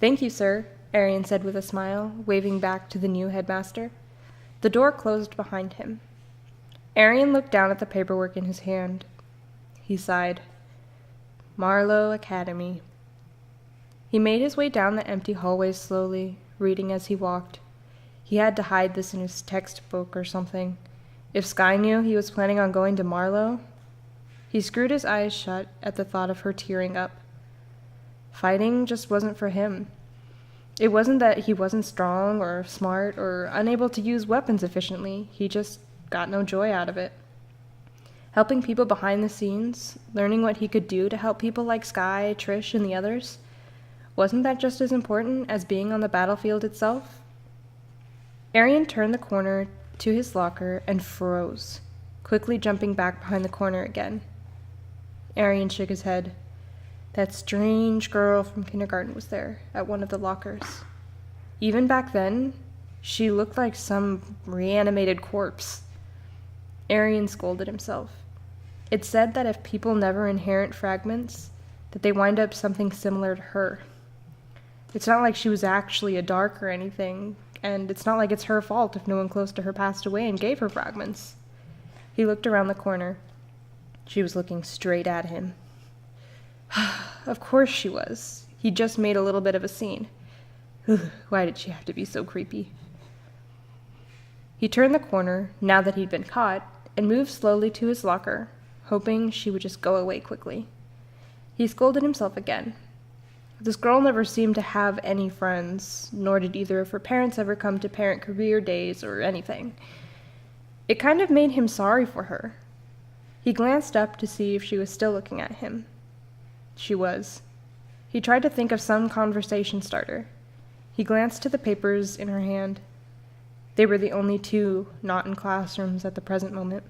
"Thank you, sir," Arian said with a smile, waving back to the new headmaster. The door closed behind him. Arian looked down at the paperwork in his hand. He sighed. Marlowe Academy. He made his way down the empty hallways slowly, reading as he walked. He had to hide this in his textbook or something. If Skye knew he was planning on going to Marlowe. He screwed his eyes shut at the thought of her tearing up. Fighting just wasn't for him. It wasn't that he wasn't strong or smart or unable to use weapons efficiently. He just got no joy out of it. Helping people behind the scenes, learning what he could do to help people like Skye, Trish, and the others, wasn't that just as important as being on the battlefield itself? Arian turned the corner to his locker and froze, quickly jumping back behind the corner again. Arian shook his head. That strange girl from kindergarten was there, at one of the lockers. Even back then, she looked like some reanimated corpse. Arian scolded himself. It said that if people never inherit fragments, that they wind up something similar to her. It's not like she was actually a dark or anything, and it's not like it's her fault if no one close to her passed away and gave her fragments. He looked around the corner. She was looking straight at him. Of course she was. He just made a little bit of a scene. Why did she have to be so creepy? He turned the corner, now that he'd been caught, and moved slowly to his locker, hoping she would just go away quickly. He scolded himself again. This girl never seemed to have any friends, nor did either of her parents ever come to parent career days or anything. It kind of made him sorry for her. He glanced up to see if she was still looking at him. She was. He tried to think of some conversation starter. He glanced to the papers in her hand. They were the only two not in classrooms at the present moment.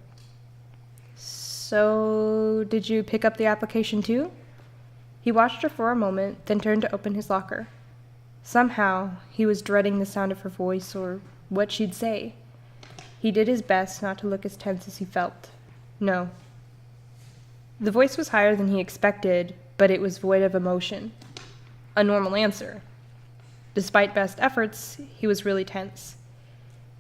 So, did you pick up the application too? He watched her for a moment, then turned to open his locker. Somehow, he was dreading the sound of her voice or what she'd say. He did his best not to look as tense as he felt. No. The voice was higher than he expected, but it was void of emotion. A normal answer. Despite best efforts, he was really tense.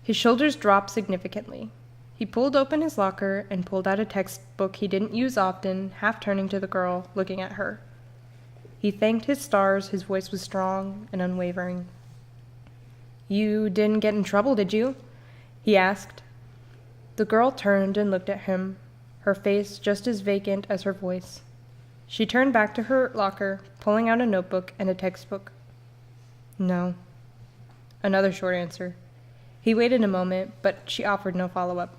His shoulders dropped significantly. He pulled open his locker and pulled out a textbook he didn't use often, half turning to the girl, looking at her. He thanked his stars. His voice was strong and unwavering. You didn't get in trouble, did you? He asked. The girl turned and looked at him, her face just as vacant as her voice. She turned back to her locker, pulling out a notebook and a textbook. No. Another short answer. He waited a moment, but she offered no follow-up.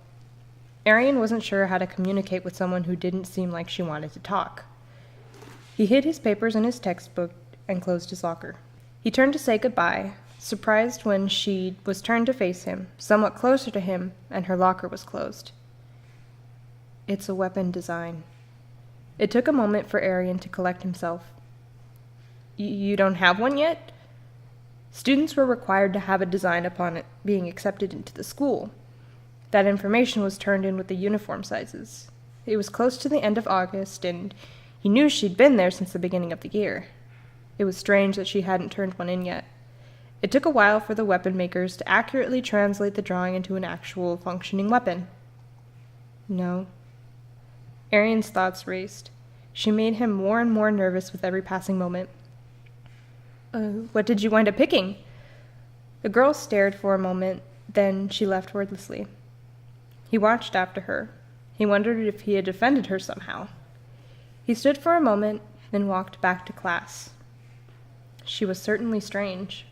Arian wasn't sure how to communicate with someone who didn't seem like she wanted to talk. He hid his papers in his textbook and closed his locker. He turned to say goodbye, surprised when she was turned to face him, somewhat closer to him, and her locker was closed. It's a weapon design. It took a moment for Arian to collect himself. You don't have one yet? Students were required to have a design upon it being accepted into the school. That information was turned in with the uniform sizes. It was close to the end of August, and he knew she'd been there since the beginning of the year. It was strange that she hadn't turned one in yet. It took a while for the weapon makers to accurately translate the drawing into an actual functioning weapon. No. Arian's thoughts raced. She made him more and more nervous with every passing moment. What did you wind up picking? The girl stared for a moment, then she left wordlessly. He watched after her. He wondered if he had offended her somehow. He stood for a moment, then walked back to class. She was certainly strange.